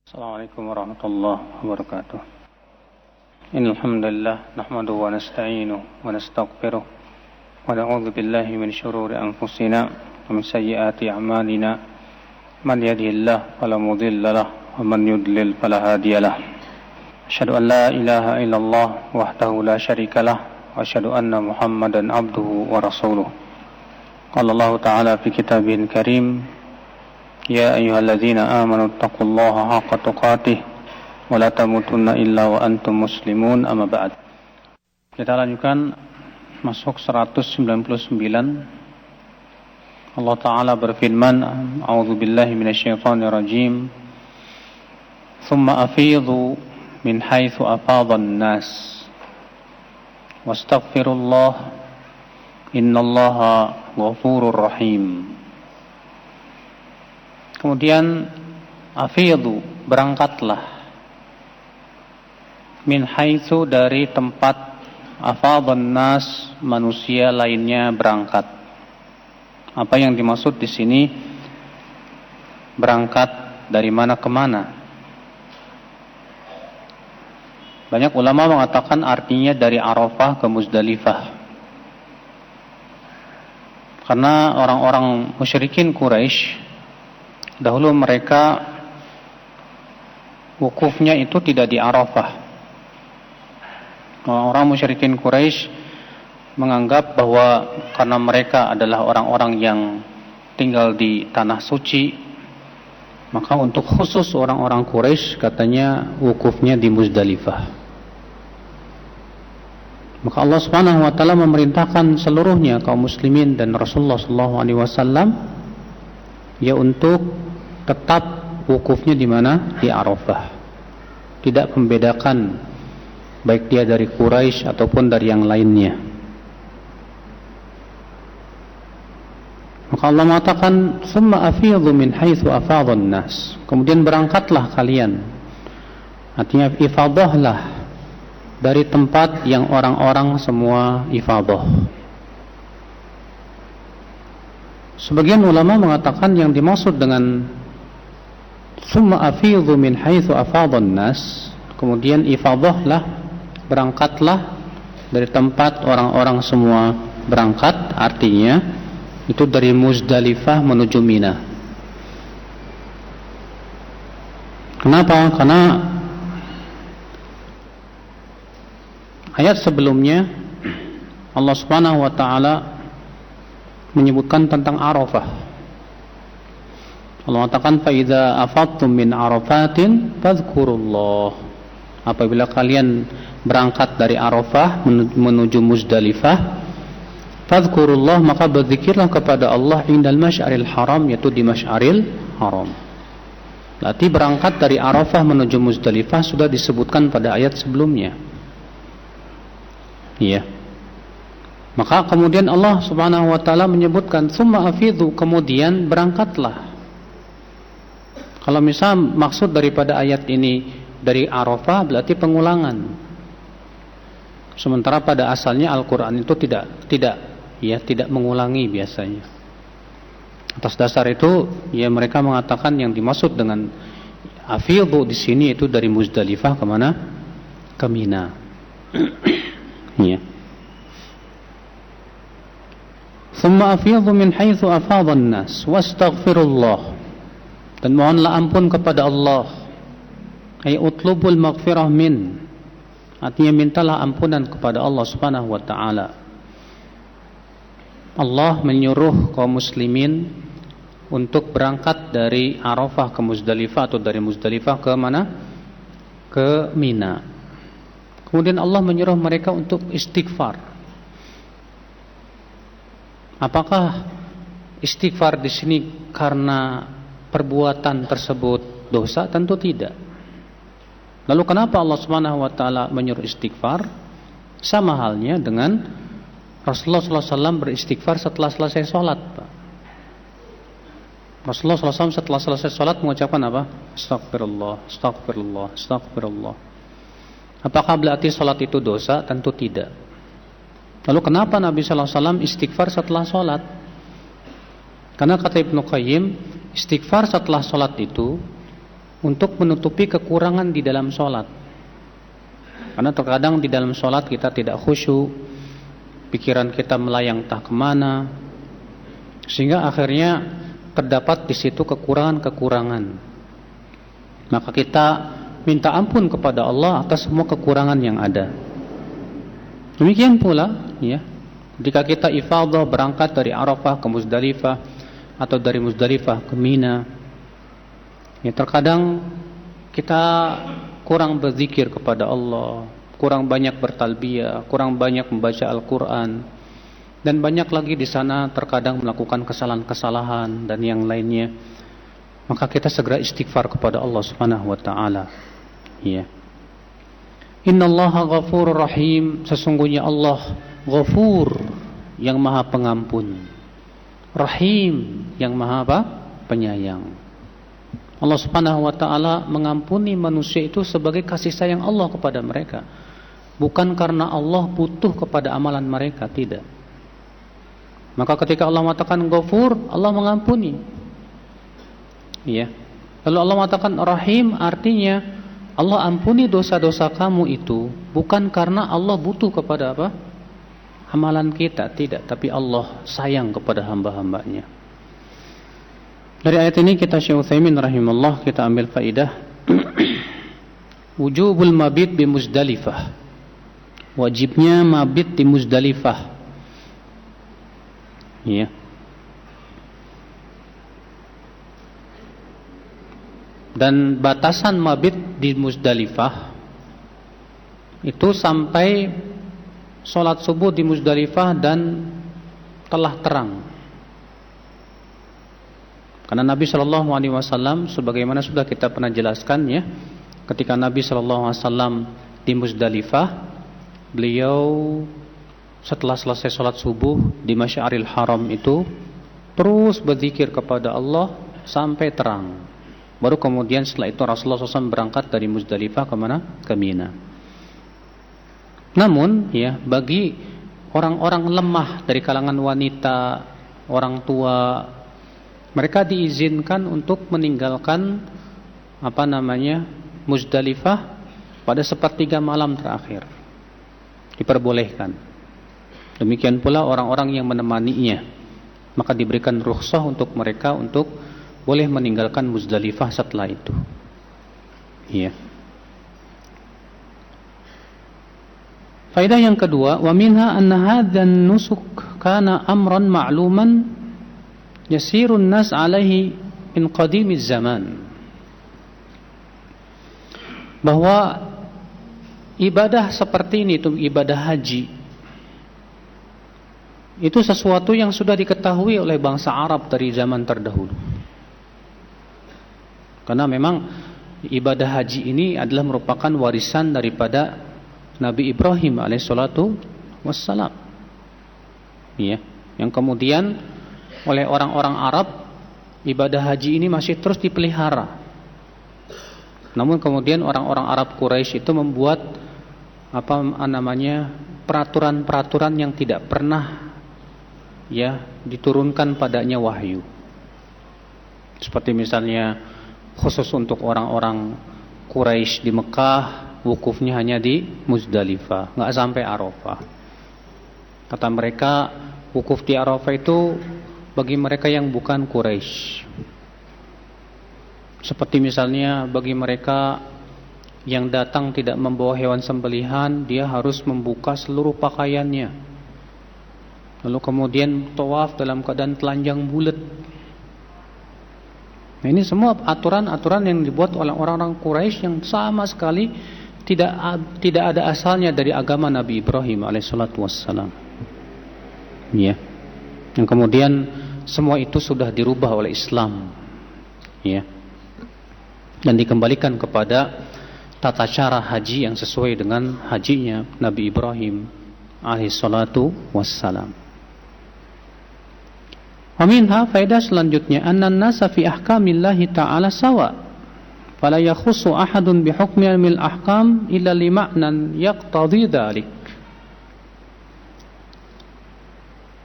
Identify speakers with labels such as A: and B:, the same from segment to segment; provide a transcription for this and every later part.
A: Assalamualaikum warahmatullahi wabarakatuh. Innal hamdalillah nahmaduhu wa nasta'inuhu wa nastaghfiruh wa na'udzu billahi min shururi anfusina wa min sayyiati a'malina. Man yahdihillahu fala mudilla lahu wa man yudlil fala hadiya lahu. Asyhadu an la ilaha illallah wahdahu la syarika lahu wa asyhadu anna Muhammadan abduhu wa rasuluh. Qala Allah ta'ala fi kitabihil karim, Ya ayyuhalladzina amanu taqullaha haqqa tuqatih wa la tamutunna illa wa antum muslimun, amma ba'd. Kita lanjutkan masuk 199. Allah Ta'ala berfirman, A'udzu billahi minasyaitonir rajim. Tsumma afidhu min haitsu afadhan nas wastaghfirullah innallaha ghafurur rahim. Kemudian afidhu, berangkatlah, min haitsu, dari tempat, afadhan nas, manusia lainnya berangkat. Apa yang dimaksud di sini? Berangkat dari mana ke mana? Banyak ulama mengatakan artinya dari Arafah ke Muzdalifah. Karena orang-orang musyrikin Quraisy dahulu mereka wukufnya itu tidak di Arafah. Orang-orang musyrikin Quraisy menganggap bahwa karena mereka adalah orang-orang yang tinggal di tanah suci, maka untuk khusus orang-orang Quraisy katanya wukufnya di Muzdalifah. Maka Allah Subhanahu wa taala memerintahkan seluruhnya kaum muslimin dan Rasulullah sallallahu alaihi wasallam ya untuk tetap wukufnya di mana? Di Arafah. Tidak membedakan baik dia dari Quraisy ataupun dari yang lainnya. Maka Allah mengatakan, "Tsumma afidhu min haitsu afadhan nas." Kemudian berangkatlah kalian. Artinya ifadahlah dari tempat yang orang-orang semua ifadah. Sebagian ulama mengatakan yang dimaksud dengan summa afidhu min haitsu afadhan nas, kemudian ifadahlah, berangkatlah dari tempat orang-orang semua berangkat, artinya itu dari Muzdalifah menuju Mina. Kenapa? Karena ayat sebelumnya Allah Subhanahu wa taala menyebutkan tentang Arafah. Allah mengatakan, fa idza afadtum min arafatin fadhkurullah. Apabila kalian berangkat dari Arafah menuju Muzdalifah, fadhkurullah, maka berzikirlah kepada Allah indal masy'aril haram, yaitu di Masy'aril Haram. Berarti berangkat dari Arafah menuju Muzdalifah sudah disebutkan pada ayat sebelumnya. Iya. Maka kemudian Allah Subhanahu wa taala menyebutkan summa afidhu, kemudian berangkatlah. Kalau misal maksud daripada ayat ini dari Arafah, berarti pengulangan. Sementara pada asalnya Al-Qur'an itu tidak mengulangi biasanya. Atas dasar itu ya mereka mengatakan yang dimaksud dengan afidhu di sini itu dari Muzdalifah ke mana? Ke Mina. Ya. Tsumma afidhu min haitsu afadhan nas wastaghfirullah. Dan mohonlah ampun kepada Allah. Ay utlubul maghfirah min. Artinya mintalah ampunan kepada Allah Subhanahu wa taala. Allah menyuruh kaum muslimin untuk berangkat dari Arafah ke Muzdalifah atau dari Muzdalifah ke mana? Ke Mina. Kemudian Allah menyuruh mereka untuk istighfar. Apakah istighfar di sini karena perbuatan tersebut dosa? Tentu tidak. Lalu kenapa Allah Subhanahu wa taala menyuruh istighfar? Sama halnya dengan Rasulullah SAW beristighfar setelah selesai sholat, Pak. Rasulullah SAW setelah selesai sholat mengucapkan apa? Astagfirullah, astagfirullah, astagfirullah. Apakah berarti sholat itu dosa? Tentu tidak. Lalu kenapa Nabi SAW istighfar setelah sholat? Karena kata Ibnu Qayyim, istighfar setelah sholat itu
B: untuk menutupi kekurangan di dalam sholat. Karena terkadang di dalam sholat kita tidak khusyuk, pikiran kita melayang tak kemana, sehingga akhirnya terdapat di situ kekurangan-kekurangan. Maka kita minta ampun kepada Allah atas semua kekurangan yang ada. Demikian pula, ya, jika kita ifadah berangkat dari Arafah ke Muzdalifah atau dari Muzdalifah ke Mina, ya terkadang kita kurang berzikir kepada Allah, kurang banyak bertalbiyah, kurang banyak membaca Al-Quran, dan banyak lagi di sana terkadang melakukan kesalahan-kesalahan dan yang lainnya. Maka kita segera istighfar kepada Allah Subhanahu wa taala. Ya. Innallaha ghafurur rahim, sesungguhnya Allah Ghafur yang Maha Pengampun, Rahim yang Maha apa? Penyayang. Allah Subhanahu wa taala mengampuni manusia itu sebagai kasih sayang Allah kepada mereka, bukan karena Allah butuh kepada amalan mereka, tidak. Maka ketika Allah mengatakan Ghafur, Allah mengampuni. Ya. Lalu Allah mengatakan Rahim, artinya Allah ampuni dosa-dosa kamu itu bukan karena Allah butuh kepada apa? Amalan kita, tidak, tapi Allah sayang kepada hamba-hambanya. Dari ayat ini kita Syekh Utsaimin rahimahullah kita ambil faidah wujubul mabit bi Muzdalifah. Wajibnya mabit di Muzdalifah. Ya. Dan batasan mabit di Muzdalifah itu sampai sholat subuh di Muzdalifah dan telah terang. Karena Nabi Shallallahu Alaihi Wasallam, sebagaimana sudah kita pernah jelaskan ya, ketika Nabi Shallallahu Alaihi Wasallam di Muzdalifah, beliau setelah selesai sholat subuh di Masy'aril Haram itu terus berzikir kepada Allah sampai terang. Baru kemudian setelah itu Rasulullah SAW berangkat dari Muzdalifah ke mana? Ke Mina. Namun ya, bagi orang-orang lemah dari kalangan wanita, orang tua, mereka diizinkan untuk meninggalkan Muzdalifah pada sepertiga malam terakhir. Diperbolehkan. Demikian pula orang-orang yang menemaninya, maka diberikan rukhsah untuk mereka untuk boleh meninggalkan Muzdalifah setelah itu. Iya. Faedah yang kedua, wa minha anna hadzal nusuk kana amran ma'luman yasirun nas alaihi min qadimiz zaman. Bahwa ibadah seperti ini, itu ibadah haji, itu sesuatu yang sudah diketahui oleh bangsa Arab dari zaman terdahulu. Karena memang ibadah haji ini adalah merupakan warisan daripada Nabi Ibrahim alaihissalatu wassalam. Ya, yang kemudian oleh orang-orang Arab ibadah haji ini masih terus dipelihara. Namun kemudian orang-orang Arab Quraisy itu membuat peraturan-peraturan yang tidak pernah ya diturunkan padanya wahyu. Seperti misalnya khusus untuk orang-orang Quraisy di Mekah, wukufnya hanya di Muzdalifah, nggak sampai Arafah. Kata mereka, wukuf di Arafah itu bagi mereka yang bukan Quraisy. Seperti misalnya bagi mereka yang datang tidak membawa hewan sembelihan, dia harus membuka seluruh pakaiannya. Lalu kemudian tawaf dalam keadaan telanjang bulat. Nah, ini semua aturan-aturan yang dibuat oleh orang-orang Quraisy yang sama sekali tidak ada asalnya dari agama Nabi Ibrahim alaihissalatu wassalam. Ya. Yang kemudian semua itu sudah dirubah oleh Islam. Ya. Dan dikembalikan kepada tata cara haji yang sesuai dengan hajinya Nabi Ibrahim alaihissalatu wassalam. Waminha, faedah selanjutnya, anna an-nasa fi ahkamillahi ta'ala sawa, fala yakhussu ahadun bihukmi al ahkam illa lima'nan yaqtadhi dhalik.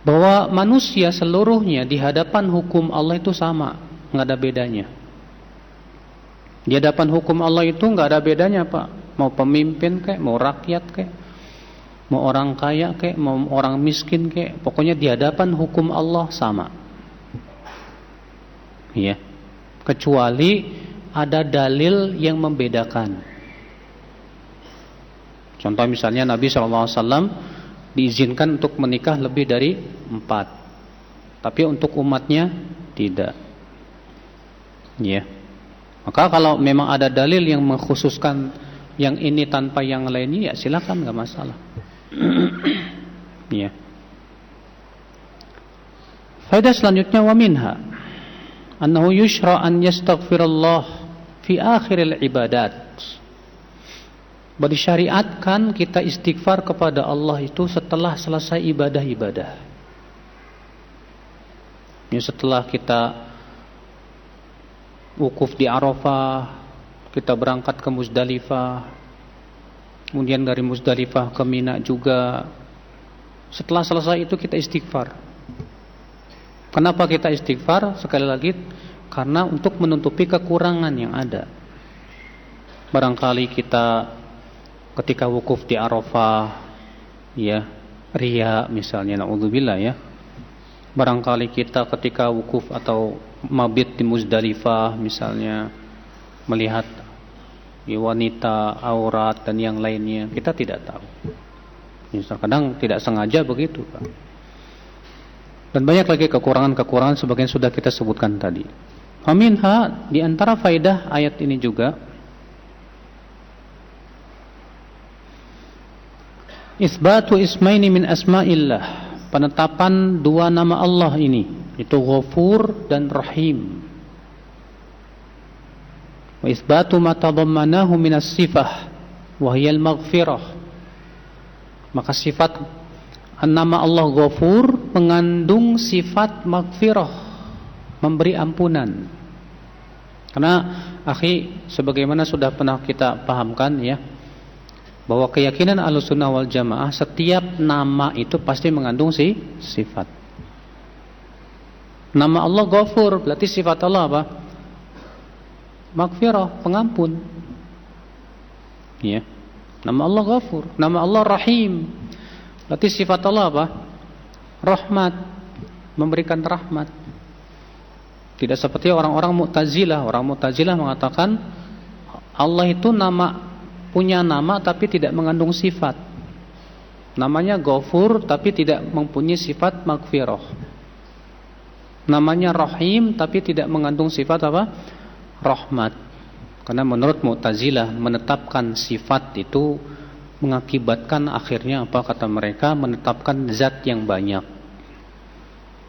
B: Bahwa manusia seluruhnya di hadapan hukum Allah itu sama, nggak ada bedanya. Di hadapan hukum Allah itu nggak ada bedanya, Pak. Mau pemimpin kayak, mau rakyat kayak, mau orang kaya kayak, mau orang miskin kayak, pokoknya di hadapan hukum Allah sama. Iya. Kecuali ada dalil yang membedakan. Contoh misalnya Nabi SAW diizinkan untuk menikah lebih dari 4, tapi untuk umatnya tidak. Ya. Maka kalau memang ada dalil yang mengkhususkan yang ini tanpa yang lainnya, ya silakan, nggak masalah. Ya. Faedah selanjutnya, wa minha annahu yushra an yastaghfirullah fi akhiril ibadat. Disyariatkan kita istighfar kepada Allah itu setelah selesai ibadah-ibadah. Ya, setelah kita wukuf di Arafah, kita berangkat ke Muzdalifah, kemudian dari Muzdalifah ke Mina juga. Setelah selesai itu kita istighfar. Kenapa kita istighfar? Sekali lagi, karena untuk menutupi kekurangan yang ada. Barangkali kita ketika wukuf di Arafah, ya, riya misalnya, naudzubillah ya. Barangkali kita ketika wukuf atau mabit di Muzdalifah misalnya, melihat wanita, aurat dan yang lainnya, kita tidak tahu. Kadang tidak sengaja begitu, Pak. Dan banyak lagi kekurangan-kekurangan sebagian sudah kita sebutkan tadi. Aminha, di antara faedah ayat ini juga isbatu ismaini min asma'illah, penetapan dua nama Allah ini, itu Ghafur dan Rahim. Wa isbatu ma tadammanahu min as-sifah wa hiya al-maghfirah. Maka sifat nama Allah Ghafur mengandung sifat maghfirah, memberi ampunan. Karena akhi, sebagaimana sudah pernah kita pahamkan ya, bahwa keyakinan Ahlussunnah wal Jamaah, setiap nama itu pasti mengandung sifat. Nama Allah Ghafur, berarti sifat Allah apa? Maghfirah, pengampun. Ya. Nama Allah Ghafur. Nama Allah Rahim, berarti sifat Allah apa? Rahmat, memberikan rahmat. Tidak seperti orang-orang Mu'tazilah. Orang Mu'tazilah mengatakan Allah itu punya nama tapi tidak mengandung sifat. Namanya Ghafur tapi tidak mempunyai sifat maghfirah. Namanya Rahim tapi tidak mengandung sifat apa? Rahmat. Karena menurut Mu'tazilah, menetapkan sifat itu mengakibatkan akhirnya apa kata mereka? Menetapkan zat yang banyak.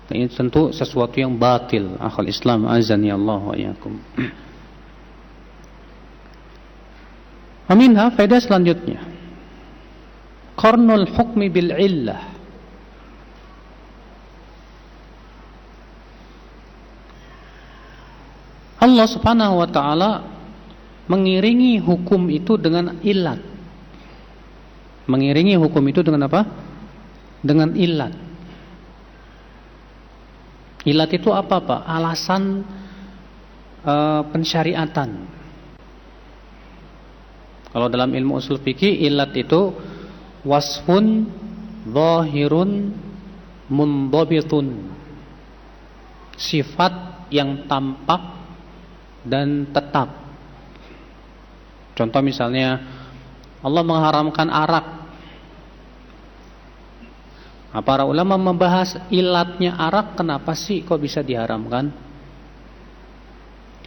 B: Nah, ini tentu sesuatu yang batil. Akhul Islam azani Allah wa iyyakum. Aminha, faedah selanjutnya, qarnul hukmi bil illah. Allah Subhanahu wa taala mengiringi hukum itu dengan ilat. Mengiringi hukum itu dengan apa? Dengan ilat. Ilat itu apa, Pak? Alasan pensyariatan. Kalau dalam ilmu usul fikih, ilat itu wasfun zahirun mundhabitun, sifat yang tampak dan tetap. Contoh misalnya Allah mengharamkan arak. Para ulama membahas ilatnya arak, kenapa sih kok bisa diharamkan?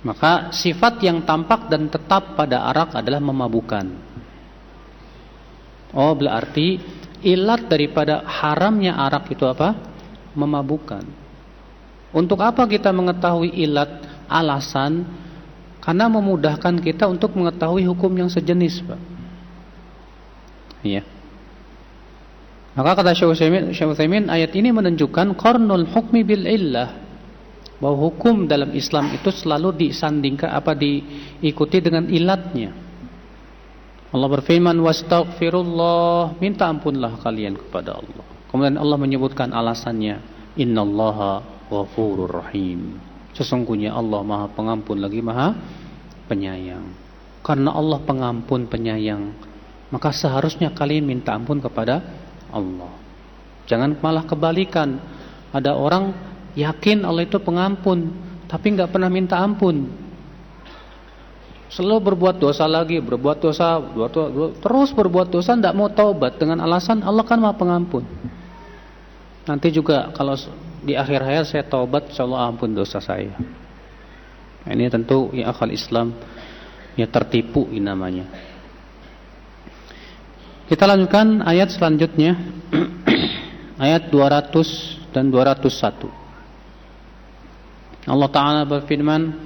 B: Maka sifat yang tampak dan tetap pada arak adalah memabukkan. Oh, berarti ilat daripada haramnya arak itu apa? Memabukkan. Untuk apa kita mengetahui ilat? Alasan, karena memudahkan kita untuk mengetahui hukum yang sejenis, Pak. Iya. Maka kata Syekh Utsaimin, ayat ini menunjukkan qarnul hukmi bil illah, bahwa hukum dalam Islam itu selalu disandingkan diikuti dengan ilatnya. Allah berfirman, wastaghfirullah, minta ampunlah kalian kepada Allah. Kemudian Allah menyebutkan alasannya, innallaha ghafurur rahim. Sesungguhnya Allah Maha Pengampun lagi Maha penyayang. Karena Allah pengampun penyayang, maka seharusnya kalian minta ampun kepada Allah. Jangan malah kebalikan. Ada orang yakin Allah itu pengampun, tapi nggak pernah minta ampun. Selalu berbuat dosa lagi, terus berbuat dosa, tidak mau taubat dengan alasan Allah kan Maha Pengampun. Nanti juga kalau di akhir hayat saya taubat, insyaallah ampun dosa saya. Ini tentu ya akal Islam ya tertipu ini namanya. Kita lanjutkan ayat selanjutnya. Ayat 200 dan 201. Allah Ta'ala berfirman,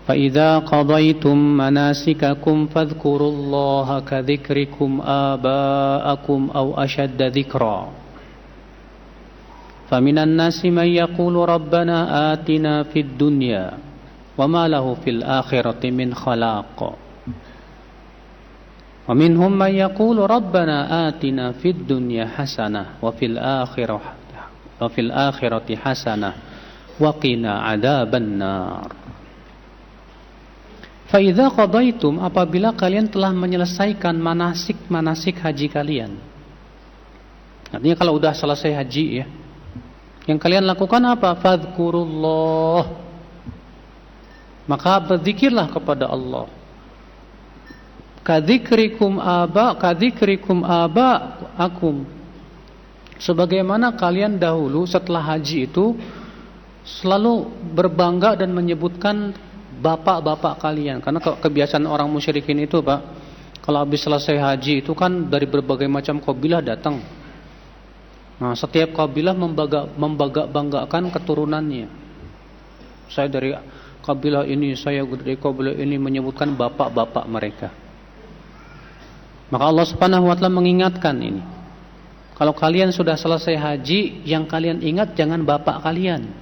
B: فَإِذَا قَضَيْتُمْ مَنَاسِكَكُمْ فَاذْكُرُوا اللَّهَ كَذِكْرِكُمْ آبَاءَكُمْ أَوْ أَشَدَّ ذِكْرًا فَمِنَ النَّاسِ مَنْ يَقُولُ رَبَّنَا آتِنَا فِي الدُّنْيَا وَمَا لَهُ فِي الْآخِرَةِ مِنْ خَلَاقٍ وَمِنْهُمْ مَنْ يَقُولُ رَبَّنَا آتِنَا فِي الدُّنْيَا حَسَنَةً وَفِي الْآخِرَةِ حَسَنَةً وَقِنَا عَذَابَ النَّارِ. Fa'idha qadaitum, apabila kalian telah menyelesaikan manasik haji kalian. Artinya kalau udah selesai haji ya, yang kalian lakukan apa? Fadhkurullah, maka berzikirlah kepada Allah. Kadzikrikum aba'akum, sebagaimana kalian dahulu setelah haji itu selalu berbangga dan menyebutkan bapak-bapak kalian. Karena kebiasaan orang musyrikin itu Pak, kalau habis selesai haji itu kan dari berbagai macam kabilah datang. Nah, setiap kabilah membanggakan keturunannya. Saya dari kabilah ini, saya dari kabilah ini, menyebutkan bapak-bapak mereka. Maka Allah Subhanahu wa taala mengingatkan ini. Kalau kalian sudah selesai haji, yang kalian ingat jangan bapak kalian.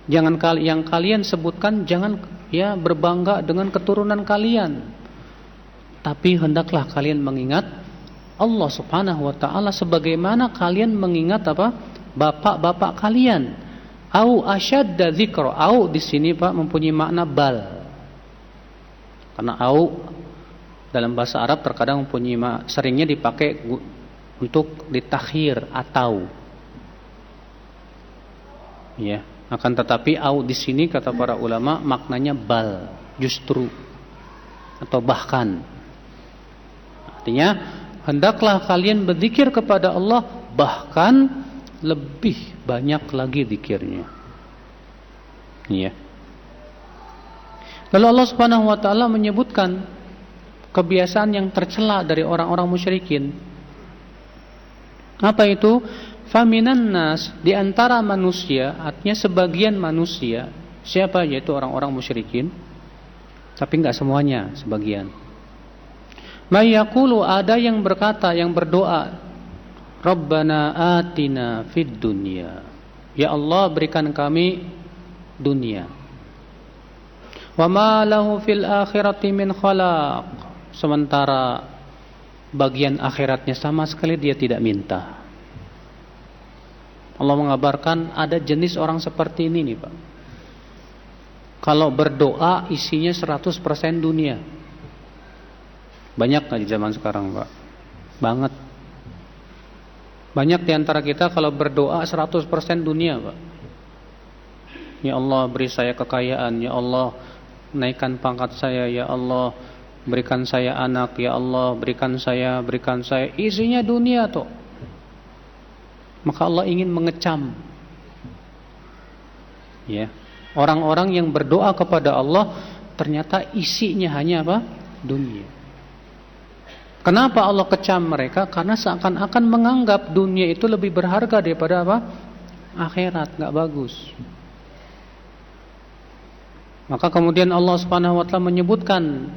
B: Jangan yang kalian sebutkan, jangan ya berbangga dengan keturunan kalian. Tapi hendaklah kalian mengingat Allah Subhanahu wa taala sebagaimana kalian mengingat apa? Bapak-bapak kalian. Au asyadda dzikra. Au di sini Pak mempunyai makna bal. Karena au dalam bahasa Arab terkadang mempunyai seringnya dipakai untuk ditakhir atau. Ya. Akan tetapi au di sini kata para ulama maknanya bal, justru atau bahkan. Artinya hendaklah kalian berzikir kepada Allah bahkan lebih banyak lagi zikirnya. Iya. Lalu Allah Subhanahu wa taala menyebutkan kebiasaan yang tercela dari orang-orang musyrikin. Apa itu? Faminan nas, di antara manusia, artinya sebagian manusia. Siapa? Yaitu orang-orang musyrikin. Tapi enggak semuanya, sebagian. May yaqulu, ada yang berkata, yang berdoa, Rabbana atina fid dunya. Ya Allah, berikan kami dunia. Wa ma lahu fil akhirati min khalaq. Sementara bagian akhiratnya sama sekali dia tidak minta. Allah mengabarkan ada jenis orang seperti ini nih Pak. Kalau berdoa isinya 100% dunia. Banyak nggak di zaman sekarang Pak? Banget. Banyak di antara kita kalau berdoa 100% dunia Pak. Ya Allah beri saya kekayaan. Ya Allah naikkan pangkat saya. Ya Allah berikan saya anak. Ya Allah berikan saya. Isinya dunia tuh. Maka Allah ingin mengecam ya, orang-orang yang berdoa kepada Allah ternyata isinya hanya apa? Dunia. Kenapa Allah kecam mereka? Karena seakan-akan menganggap dunia itu lebih berharga daripada apa? Akhirat, enggak bagus. Maka kemudian Allah Subhanahu wa taala menyebutkan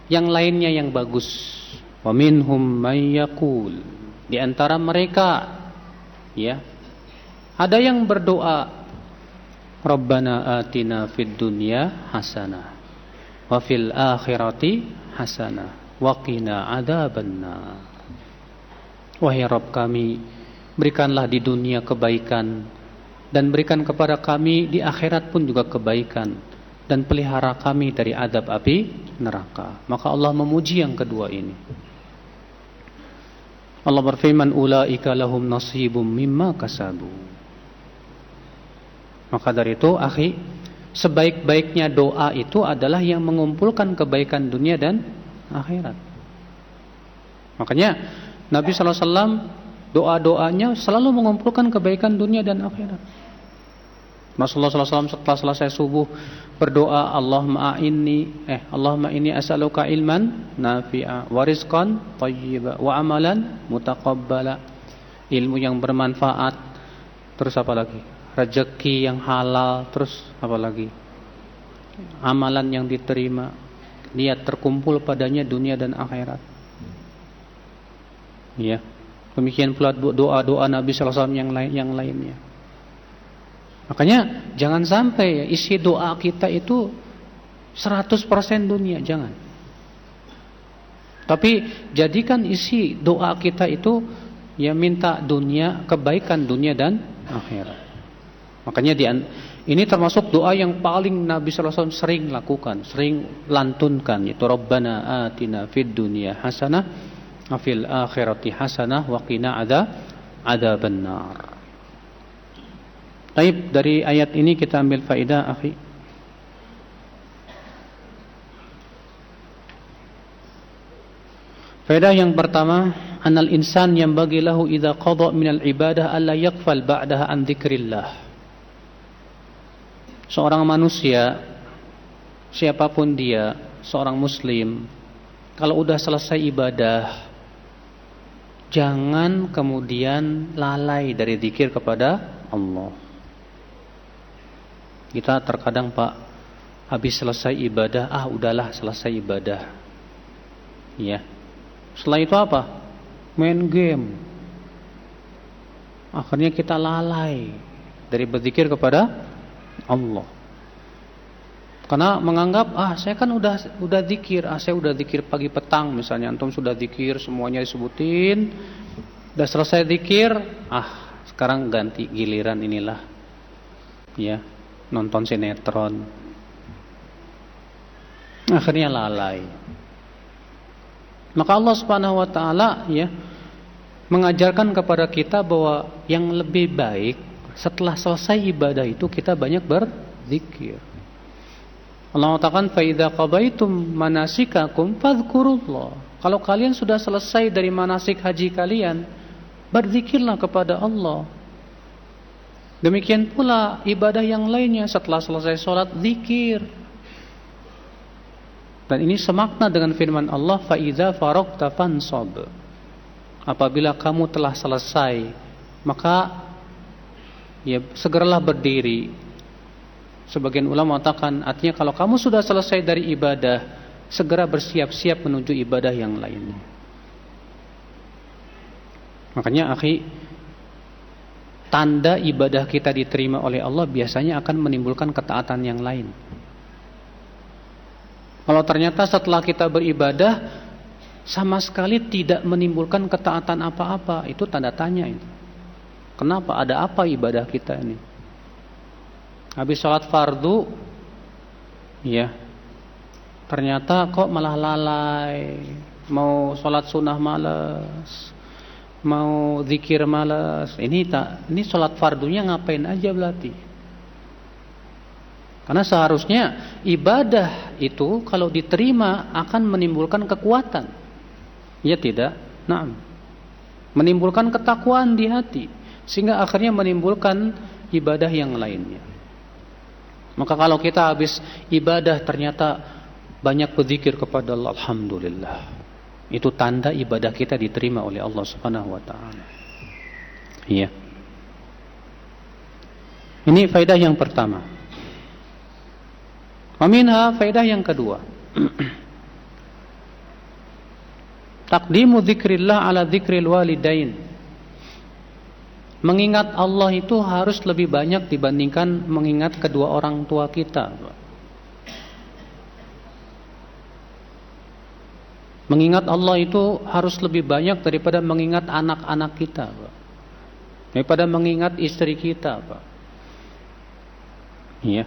B: yang lainnya yang bagus. Wa minhum may yaqul, di antara mereka ya, ada yang berdoa, Rabbana atina fid dunya hasanah wa fil akhirati hasanah wa qina adzabannar. Wahai Rabb kami, berikanlah di dunia kebaikan dan berikan kepada kami di akhirat pun juga kebaikan dan pelihara kami dari azab api neraka. Maka Allah memuji yang kedua ini. Allah berfirman, ulaika lahum nasibum mimma kasabu. Maka dari itu, akhi, sebaik-baiknya doa itu adalah yang mengumpulkan kebaikan dunia dan akhirat. Makanya Nabi SAW doa-doanya selalu mengumpulkan kebaikan dunia dan akhirat. Rasulullah SAW setelah selesai subuh berdoa, Allahumma inni as'aluka ilman nafi'a wa rizqan thayyiba wa amalan mutaqabbala. Ilmu yang bermanfaat, terus apa lagi? Rezeki yang halal, terus apa lagi? Amalan yang diterima, niat terkumpul padanya dunia dan akhirat. Ya. Demikian pula doa-doa Nabi SAW yang lainnya. Makanya jangan sampai isi doa kita itu 100% dunia, jangan. Tapi jadikan isi doa kita itu ya minta dunia, kebaikan dunia dan akhirat. Makanya ini termasuk doa yang paling Nabi SAW sering lakukan, sering lantunkan, yaitu Rabbana atina fid dunya hasanah wa fil akhirati hasanah wa qina adzabannar. Baik, dari ayat ini kita ambil faedah, akhi. Faedah yang pertama, anal insan yang bagi lahu idza qada minal ibadah alla yaqfal ba'daha an dzikrillah. Seorang manusia, siapapun dia, seorang muslim, kalau udah selesai ibadah, jangan kemudian lalai dari zikir kepada Allah. Kita terkadang, Pak, habis selesai ibadah, udahlah selesai ibadah. Ya. Setelah itu apa? Main game. Akhirnya kita lalai dari berzikir kepada Allah. Karena menganggap, saya kan udah zikir, saya udah zikir pagi petang misalnya, antum sudah zikir semuanya disebutin, udah selesai zikir, sekarang ganti giliran inilah. Ya. Nonton sinetron, akhirnya lalai. Maka Allah Subhanahu wa taala ya mengajarkan kepada kita bahwa yang lebih baik setelah selesai ibadah itu kita banyak berzikir. Allah mengatakan fa idza qabaitum manasikakum fadhkurullah. Kalau kalian sudah selesai dari manasik haji kalian, berzikirlah kepada Allah. Demikian pula ibadah yang lainnya, setelah selesai sholat, zikir. Dan ini semakna dengan firman Allah, فَإِذَا فَرَغْتَ فَانْصَبْ. Apabila kamu telah selesai, maka ya segeralah berdiri. Sebagian ulama mengatakan, artinya kalau kamu sudah selesai dari ibadah, segera bersiap-siap menuju ibadah yang lainnya. Makanya, akhi, tanda ibadah kita diterima oleh Allah biasanya akan menimbulkan ketaatan yang lain. Kalau ternyata setelah kita beribadah sama sekali tidak menimbulkan ketaatan apa-apa, itu tanda tanya itu. Kenapa? Ada apa ibadah kita ini? Habis sholat fardu, ya, ternyata kok malah lalai, mau sholat sunnah malas, mau zikir malas. Ini sholat fardunya ngapain aja berarti? Karena seharusnya ibadah itu kalau diterima akan menimbulkan kekuatan. Ya tidak? Naam. Menimbulkan ketakwaan di hati, sehingga akhirnya menimbulkan ibadah yang lainnya. Maka kalau kita habis ibadah ternyata banyak berzikir kepada Allah, alhamdulillah. Itu tanda ibadah kita diterima oleh Allah Subhanahu wa taala. Iya. Ini faedah yang pertama. Waminha, faedah yang kedua. Taqdimu dzikrillah ala dzikril walidain. Mengingat Allah itu harus lebih banyak dibandingkan mengingat kedua orang tua kita. Mengingat Allah itu harus lebih banyak daripada mengingat anak-anak kita, Pak. Daripada mengingat istri kita, Pak. Iya.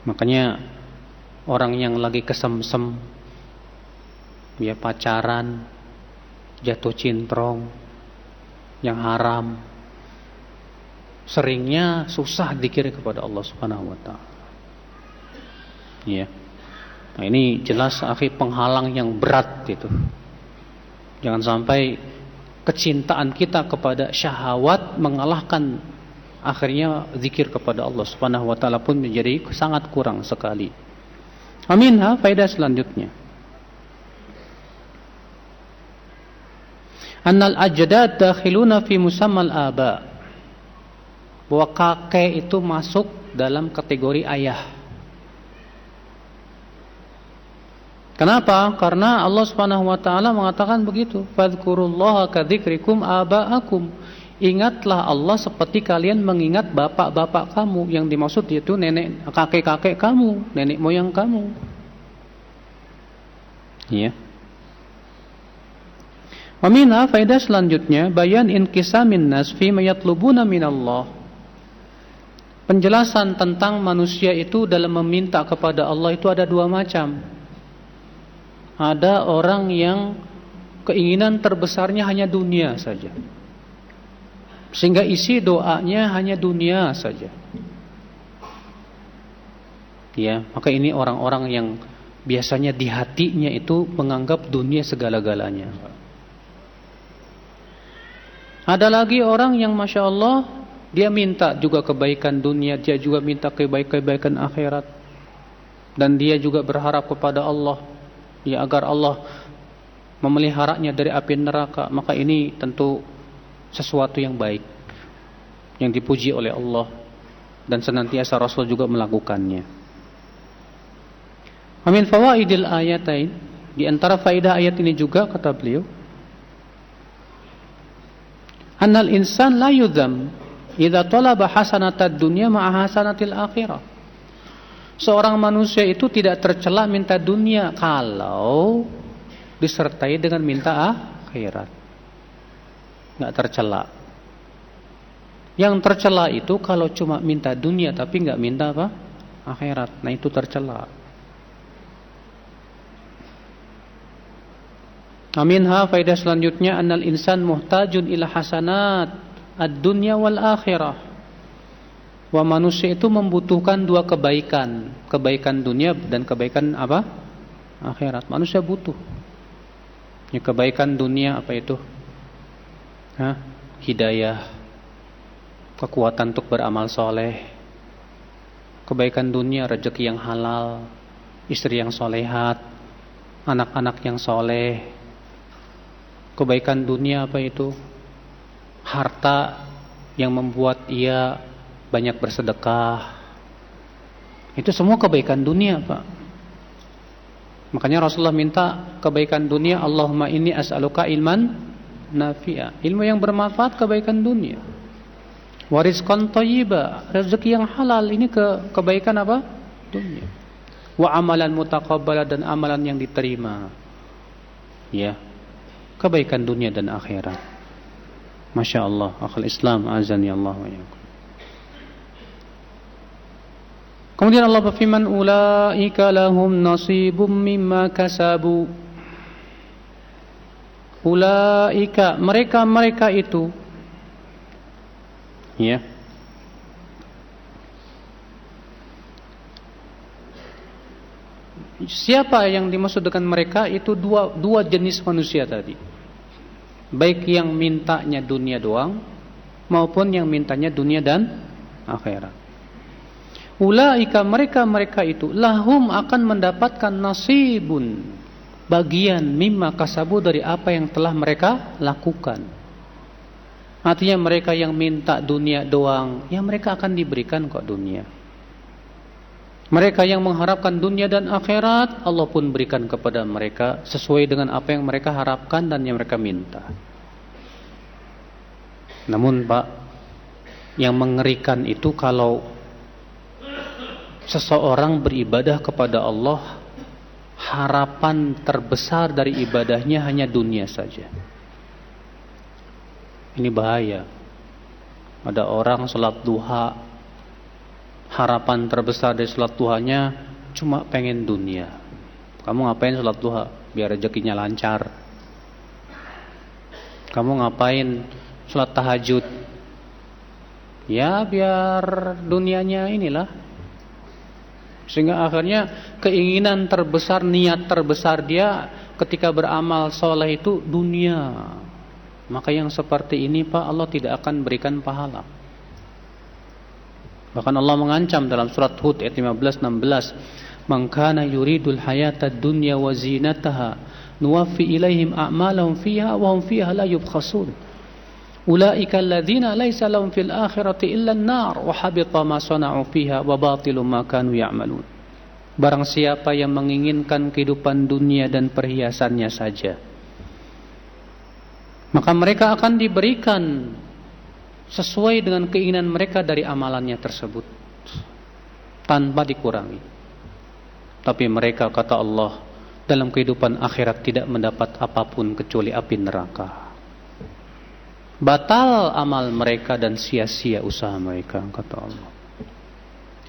B: Makanya orang yang lagi kesemsem, ya pacaran, jatuh cintrong, yang haram, seringnya susah dikir kepada Allah Subhanahu wa taala. Ya. Nah, ini jelas akhi penghalang yang berat itu. Jangan sampai kecintaan kita kepada syahwat mengalahkan akhirnya zikir kepada Allah Subhanahu wa taala pun menjadi sangat kurang sekali. Aminha faedah selanjutnya. Annal ajdad dakhiluna fi musammal aba. Bahwa kakek itu masuk dalam kategori ayah. Kenapa? Karena Allah Subhanahu wa taala mengatakan begitu, fadhkurullaha kadzikrikum aba'akum. Ingatlah Allah seperti kalian mengingat bapak-bapak kamu. Yang dimaksud yaitu nenek, kakek-kakek kamu, nenek moyang kamu. Iya. Wa minha faedah selanjutnya bayan inqisamin nas fi ma yatlubuna minallah. Penjelasan tentang manusia itu dalam meminta kepada Allah itu ada dua macam. Ada orang yang keinginan terbesarnya hanya dunia saja, sehingga isi doanya hanya dunia saja. Ya, maka ini orang-orang yang biasanya di hatinya itu menganggap dunia segala-galanya. Ada lagi orang yang Masya Allah, dia minta juga kebaikan dunia, dia juga minta kebaikan akhirat, dan dia juga berharap kepada Allah, ya agar Allah memeliharanya dari api neraka. Maka ini tentu sesuatu yang baik, yang dipuji oleh Allah, dan senantiasa Rasul juga melakukannya. Amin fawaidil ayatain, di antara faedah ayat ini juga kata beliau, annal insan la yudham idza talaba hasanatad dunya ma'a hasanatil akhirah. Seorang manusia itu tidak tercela minta dunia kalau disertai dengan minta akhirat. Enggak tercela. Yang tercela itu kalau cuma minta dunia tapi enggak minta apa? Akhirat. Nah, itu tercela. Aminha faedah selanjutnya annal insan muhtajun ila hasanat ad-dunya wal akhirah. Wa manusia itu membutuhkan dua kebaikan, kebaikan dunia dan kebaikan apa? Akhirat. Manusia butuh. Ya, kebaikan dunia apa itu? Hidayah, kekuatan untuk beramal soleh. Kebaikan dunia rezeki yang halal, istri yang solehat, anak-anak yang soleh. Kebaikan dunia apa itu? Harta yang membuat ia banyak bersedekah. Itu semua kebaikan dunia, Pak. Makanya Rasulullah minta kebaikan dunia, Allahumma inni as'aluka ilman nafi'a, ilmu yang bermanfaat, kebaikan dunia. Wa rizqan thayyiba, rezeki yang halal, ini kebaikan apa? Dunia. Wa amalan mutaqabbala, dan amalan yang diterima. Ya. Kebaikan dunia dan akhirat. Masya Allah, akhal Islam, azani Allah wa iyyakum. Kemudian Allah berfirman, ulaika lahum nasibum mimma kasabu. Ulaika, mereka itu, ya. Siapa yang dimaksud dengan mereka itu dua jenis manusia tadi. Baik yang mintanya dunia doang maupun yang mintanya dunia dan akhirat. Ulaika, mereka itu lahum akan mendapatkan nasibun, bagian mimma kasabu, dari apa yang telah mereka lakukan. Artinya mereka yang minta dunia doang, ya mereka akan diberikan kok dunia. Mereka yang mengharapkan dunia dan akhirat, Allah pun berikan kepada mereka sesuai dengan apa yang mereka harapkan dan yang mereka minta. Namun Pak, yang mengerikan itu kalau seseorang beribadah kepada Allah, harapan terbesar dari ibadahnya hanya dunia saja. Ini bahaya. Ada orang salat duha harapan terbesar dari sholat duhanya cuma pengen dunia. Kamu ngapain sholat duha? Biar rezekinya lancar. Kamu ngapain sholat tahajud? Ya biar dunianya inilah. Sehingga akhirnya keinginan terbesar, niat terbesar dia ketika beramal soleh itu dunia. Maka yang seperti ini Pak, Allah tidak akan berikan pahala. Bahkan Allah mengancam dalam surat Hud ayat 15-16, "Man kana yuridul hayatad dunya wa zinataha nuwaffi ilaihim a'malahum fiha wa hum fiha la yubkhasun. Ulaika alladzina laisa lahum fil akhirati illa an-nar wa habita ma sana'u fiha wa batilum ma kanu ya'malun." Barang siapa yang menginginkan kehidupan dunia dan perhiasannya saja, maka mereka akan diberikan sesuai dengan keinginan mereka dari amalannya tersebut tanpa dikurangi. Tapi mereka, kata Allah, dalam kehidupan akhirat tidak mendapat apapun kecuali api neraka. Batal amal mereka dan sia-sia usaha mereka, kata Allah.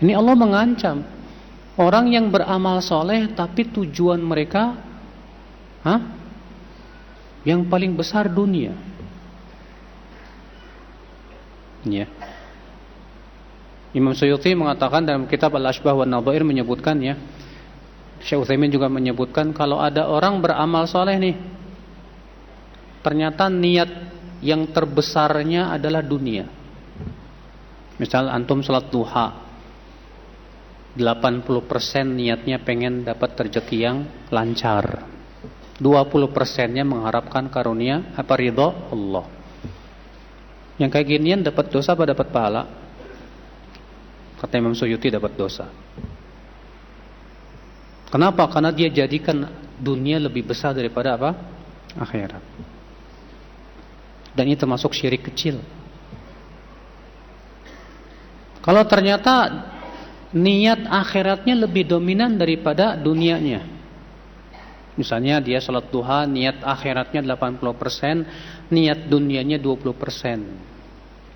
B: Ini Allah mengancam orang yang beramal soleh tapi tujuan mereka yang paling besar dunia. Ya. Imam Suyuti mengatakan dalam kitab Al-Ashbah wa Nadhair menyebutkan, ya, Syekh Utsaimin juga menyebutkan, kalau ada orang beramal soleh nih, ternyata niat yang terbesarnya adalah dunia. Misal antum salat duha, 80% niatnya pengen dapat rezeki yang lancar, 20%-nya mengharapkan karunia ridha Allah. Yang kayak ginian dapat dosa apa dapat pahala? Kata Imam Suyuti dapat dosa. Kenapa? Karena dia jadikan dunia lebih besar daripada apa? Akhirat. Dan ini termasuk syirik kecil. Kalau ternyata niat akhiratnya lebih dominan daripada dunianya. Misalnya dia salat duha, niat akhiratnya 80%, niat dunianya 20%.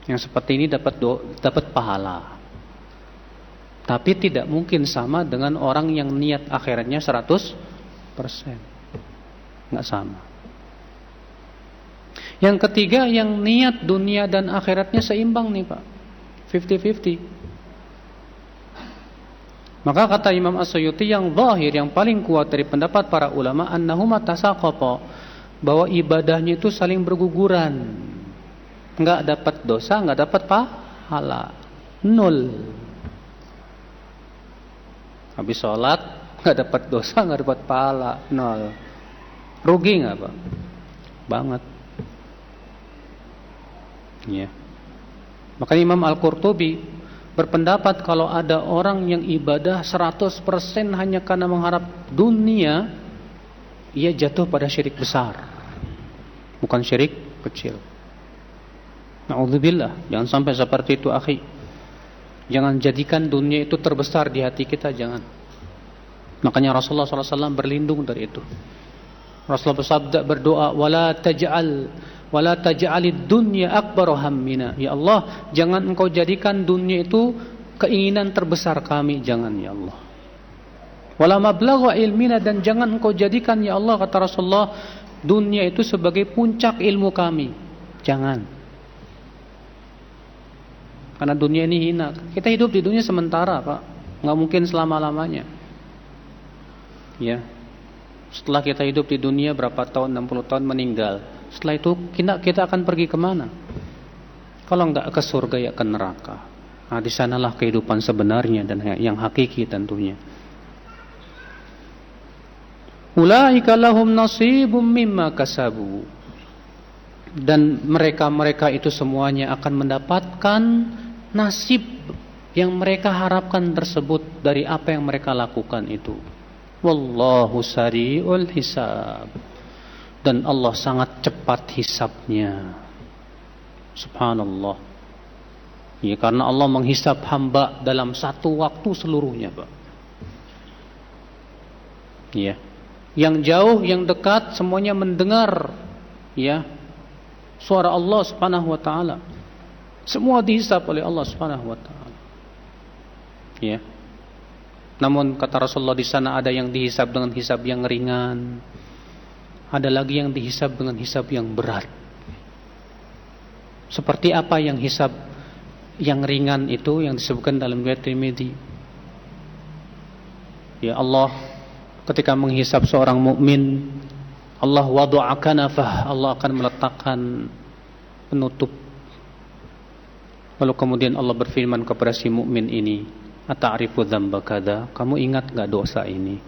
B: Yang seperti ini dapat pahala. Tapi tidak mungkin sama dengan orang yang niat akhiratnya 100%. Enggak sama. Yang ketiga, yang niat dunia dan akhiratnya seimbang nih Pak, 50-50. Maka kata Imam As-Suyuti, yang zahir, yang paling kuat dari pendapat para ulama, annahuma tasaqata, bahwa ibadahnya itu saling berguguran. Enggak dapat dosa, enggak dapat pahala. Nol. Habis sholat enggak dapat dosa, enggak dapat pahala. Nol. Rugi enggak Pak? Banget. Ya. Maka Imam Al-Qurtubi berpendapat kalau ada orang yang ibadah 100% hanya karena mengharap dunia, ia jatuh pada syirik besar, bukan syirik kecil. Na'udzubillah, jangan sampai seperti itu akhi. Jangan jadikan dunia itu terbesar di hati kita, jangan. Makanya Rasulullah SAW berlindung dari itu. Rasulullah bersabda, berdoa, wala taj'alid dunya akbar hammina. Ya Allah, jangan engkau jadikan dunia itu keinginan terbesar kami, jangan ya Allah. Wala mablagha ilmina, dan jangan engkau jadikan ya Allah, kata Rasulullah, dunia itu sebagai puncak ilmu kami. Jangan. Karena dunia ini hina. Kita hidup di dunia sementara Pak, nggak mungkin selama-lamanya. Ya. Setelah kita hidup di dunia berapa tahun, 60 tahun meninggal. Setelah itu kita akan pergi kemana? Kalau enggak ke surga ya ke neraka. Nah, di sanalah kehidupan sebenarnya dan yang hakiki tentunya. Ulaika lahum nasibum mimma kasabu. Dan mereka itu semuanya akan mendapatkan nasib yang mereka harapkan tersebut dari apa yang mereka lakukan itu. Wallahu sari'ul hisab. Dan Allah sangat cepat hisabnya. Subhanallah. Ya, karena Allah menghisab hamba dalam satu waktu seluruhnya, Pak. Ya. Yang jauh, yang dekat semuanya mendengar, ya, suara Allah Subhanahu wa taala. Semua dihisab oleh Allah Subhanahu wa taala. Ya. Namun kata Rasulullah di sana ada yang dihisab dengan hisab yang ringan, ada lagi yang dihisab dengan hisab yang berat. Seperti apa yang hisab yang ringan itu yang disebutkan dalam riwayat Tirmidzi? Ya Allah ketika menghisab seorang mukmin, Allah wada'a kanafah, Allah akan meletakkan penutup. Lalu kemudian Allah berfirman kepada si mukmin ini, "Ata'rifu dzamba kadza?" Kamu ingat enggak dosa ini?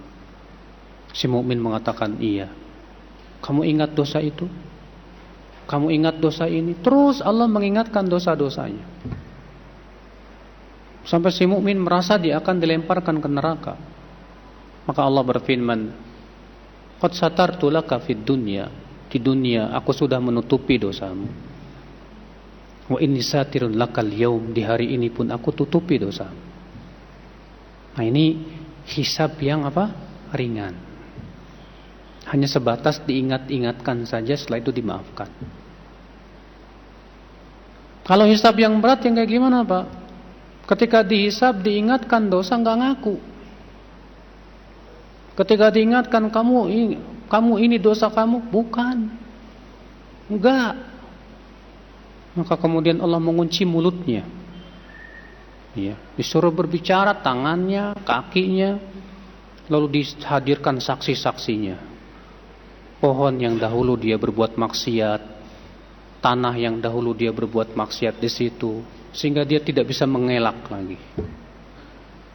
B: Si mukmin mengatakan, "Iya." Kamu ingat dosa itu? Kamu ingat dosa ini? Terus Allah mengingatkan dosa-dosanya. Sampai si mukmin merasa dia akan dilemparkan ke neraka. Maka Allah berfirman, "Qad satartu laka fid dunya." Di dunia aku sudah menutupi dosamu. Wa inni satirun lakal yaum, di hari ini pun aku tutupi dosamu. Nah, ini hisab yang apa? Ringan. Hanya sebatas diingat-ingatkan saja, setelah itu dimaafkan. Kalau hisab yang berat yang kayak gimana, Pak? Ketika dihisab diingatkan dosa enggak ngaku. Ketika diingatkan kamu ini dosa kamu, bukan. Enggak. Maka kemudian Allah mengunci mulutnya. Ya, disuruh berbicara tangannya, kakinya, lalu dihadirkan saksi-saksinya. Pohon yang dahulu dia berbuat maksiat, tanah yang dahulu dia berbuat maksiat di situ, sehingga dia tidak bisa mengelak lagi.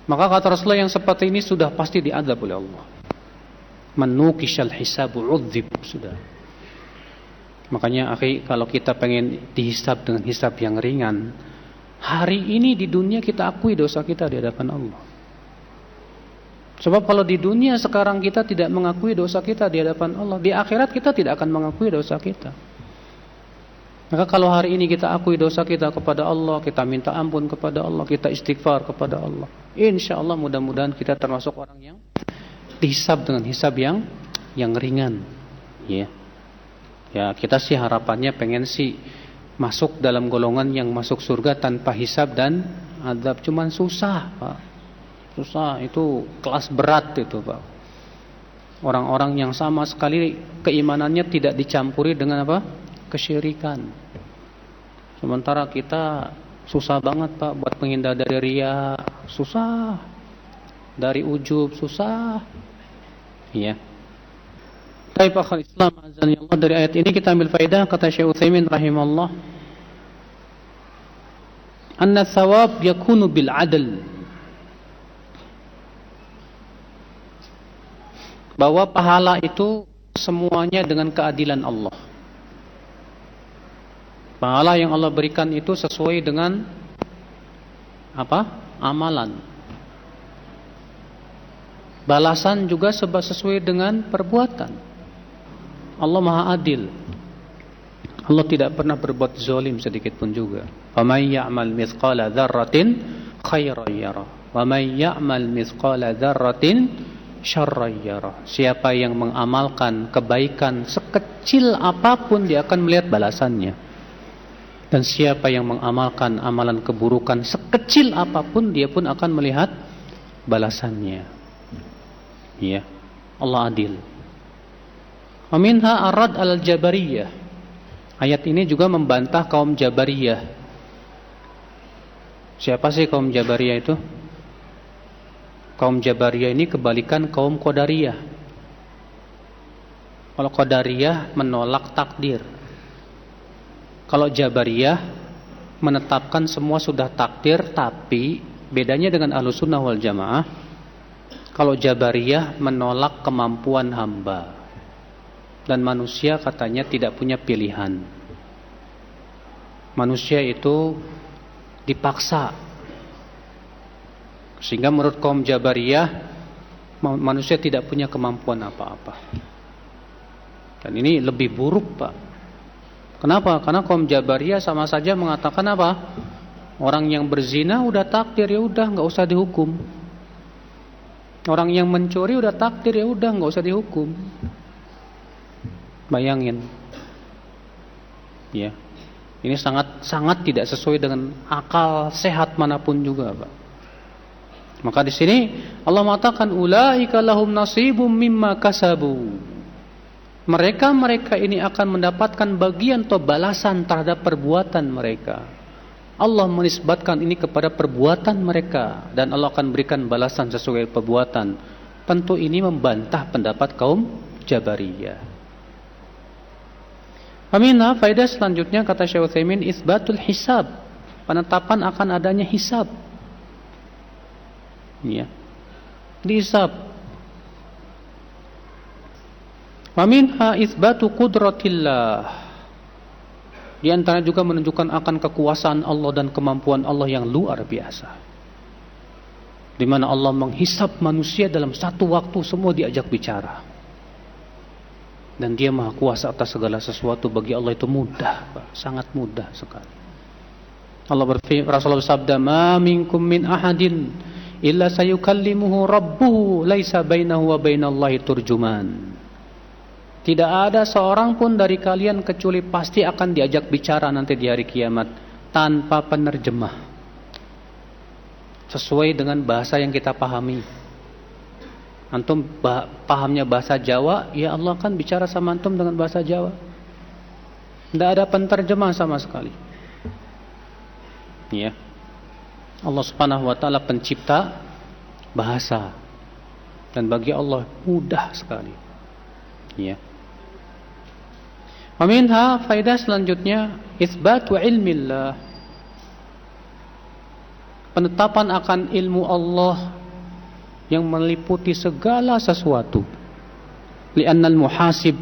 B: Maka kata Rasulullah yang seperti ini sudah pasti diazab oleh Allah. Manukishal hisabu udzib, sudah. Makanya akhi, kalau kita pengen dihisab dengan hisab yang ringan, hari ini di dunia kita akui dosa kita di hadapan Allah. Sebab kalau di dunia sekarang kita tidak mengakui dosa kita di hadapan Allah, di akhirat kita tidak akan mengakui dosa kita. Maka kalau hari ini kita akui dosa kita kepada Allah, kita minta ampun kepada Allah, kita istighfar kepada Allah, insya Allah mudah-mudahan kita termasuk orang yang dihisab dengan hisab yang ringan. Ya, ya kita sih harapannya pengen sih masuk dalam golongan yang masuk surga tanpa hisab dan azab. Cuman susah, Pak. Susah, itu kelas berat itu, Pak. Orang-orang yang sama sekali keimanannya tidak dicampuri dengan apa? Kesyirikan. Sementara kita susah banget, Pak, buat menghindar dari riya, susah. Dari ujub susah. Iya. Baik, akhul Islam azan Allah, dari ayat ini kita ambil faedah kata Syekh Utsaimin rahimahullah. Anna thawab yakunu bil adl. Bahwa pahala itu semuanya dengan keadilan Allah. Pahala yang Allah berikan itu sesuai dengan apa? Amalan. Balasan juga sesuai dengan perbuatan. Allah Maha Adil. Allah tidak pernah berbuat zalim sedikit pun juga. Wa may ya'mal mithqala dzarratin khairan yarah, wa may ya'mal mithqala dzarratin syarran yarah. Siapa yang mengamalkan kebaikan sekecil apapun dia akan melihat balasannya. Dan siapa yang mengamalkan amalan keburukan sekecil apapun dia pun akan melihat balasannya. Ya, Allah adil. Wa minha arad al-jabariyah. Ayat ini juga membantah kaum Jabariyah. Siapa sih kaum Jabariyah itu? Kaum Jabariyah ini kebalikan kaum Qadariyah. Kalau Qadariyah menolak takdir. Kalau Jabariyah menetapkan semua sudah takdir, tapi bedanya dengan Ahlussunnah wal Jamaah, kalau Jabariyah menolak kemampuan hamba. Dan manusia katanya tidak punya pilihan. Manusia itu dipaksa. Sehingga menurut kaum Jabariyah manusia tidak punya kemampuan apa-apa. Dan ini lebih buruk, Pak. Kenapa? Karena kaum Jabariyah sama saja mengatakan apa? Orang yang berzina udah takdir, ya udah nggak usah dihukum. Orang yang mencuri udah takdir, ya udah nggak usah dihukum. Bayangin, ya, ini sangat tidak sesuai dengan akal sehat manapun juga, Pak. Maka di sini Allah mengatakan ulaika lahum nasibum mimma kasabu. Mereka ini akan mendapatkan bagian atau balasan terhadap perbuatan mereka. Allah menisbatkan ini kepada perbuatan mereka dan Allah akan berikan balasan sesuai perbuatan. Tentu ini membantah pendapat kaum Jabariyah. Aminah, faedah selanjutnya kata Syekh Utsaimin isbatul hisab, penetapan akan adanya hisab. Ya. Dihisab. Wa minha isbatu qudratillah. Di antara juga menunjukkan akan kekuasaan Allah dan kemampuan Allah yang luar biasa. Di mana Allah menghisab manusia dalam satu waktu, semua diajak bicara. Dan Dia Maha Kuasa atas segala sesuatu. Bagi Allah itu mudah, Pak. Sangat mudah sekali. Allah berfirman, Rasulullah bersabda, "Ma minkum min ahadin illa sayukallimuhu rabbuhu laisa bainahu wa bainallahi turjuman." Tidak ada seorang pun dari kalian kecuali pasti akan diajak bicara nanti di hari kiamat tanpa penerjemah, sesuai dengan bahasa yang kita pahami. Antum pahamnya bahasa Jawa, ya Allah kan bicara sama antum dengan bahasa Jawa. Tidak ada penterjemah sama sekali. Ya. Allah Subhanahu wa taala pencipta bahasa. Dan bagi Allah mudah sekali. Ya. Minha faedah selanjutnya isbatu ilmillah. Penetapan akan ilmu Allah yang meliputi segala sesuatu. Li'annal muhasib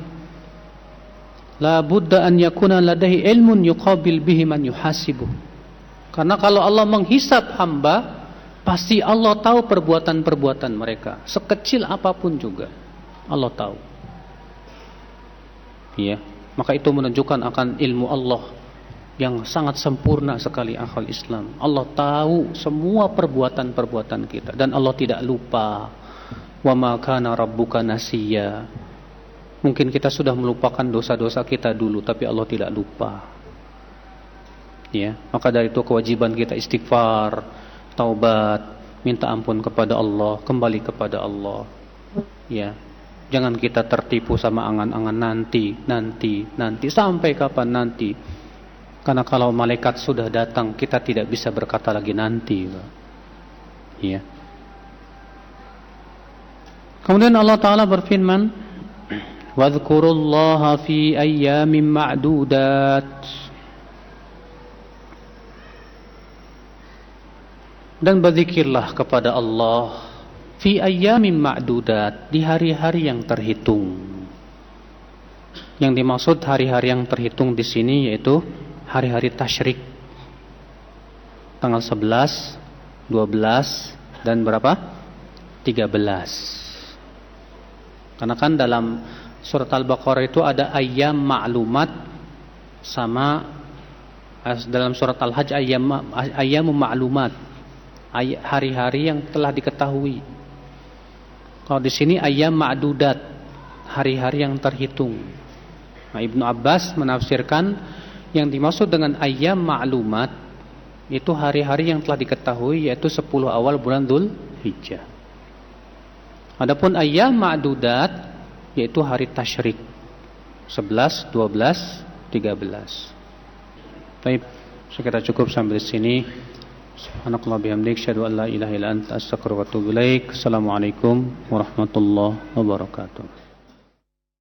B: la budda an yakuna ladaihi ilmun yuqabil bihi man yuhasibuh. Karena kalau Allah menghisab hamba, pasti Allah tahu perbuatan-perbuatan mereka, sekecil apapun juga Allah tahu. Ya, maka itu menunjukkan akan ilmu Allah yang sangat sempurna sekali akal Islam. Allah tahu semua perbuatan-perbuatan kita dan Allah tidak lupa. Wa ma kana rabbuka nasiya. Mungkin kita sudah melupakan dosa-dosa kita dulu, tapi Allah tidak lupa. Ya, maka dari itu kewajiban kita istighfar, taubat, minta ampun kepada Allah, kembali kepada Allah. Ya. Jangan kita tertipu sama angan-angan nanti sampai kapan nanti. Karena kalau malaikat sudah datang, kita tidak bisa berkata lagi nanti. Ya. Kemudian Allah Ta'ala berfirman, "Wadhkurullaha fi ayyamin ma'dudat." Dan berzikirlah kepada Allah fi ayyamin ma'dudat, di hari-hari yang terhitung. Yang dimaksud hari-hari yang terhitung di sini yaitu hari-hari tasyrik. Tanggal 11, 12 dan berapa? 13. Karena kan dalam surat Al-Baqarah itu ada ayyam ma'lumat, sama dalam surat Al-Hajj ayyamu ma'lumat, hari-hari yang telah diketahui. Kalau di sini ayyam ma'dudat, hari-hari yang terhitung. Nah, Ibnu Abbas menafsirkan yang dimaksud dengan ayyam ma'lumat itu hari-hari yang telah diketahui, yaitu 10 awal bulan Dzulhijjah. Adapun ayyam ma'dudat yaitu hari tasyrik 11, 12, 13. Baik, sekitar cukup sampai di sini. Subhanakallah bihamdik, asyhadu an la ilaha illa anta, astaghfiruka wa atubu ilaik. Assalamualaikum warahmatullahi wabarakatuh.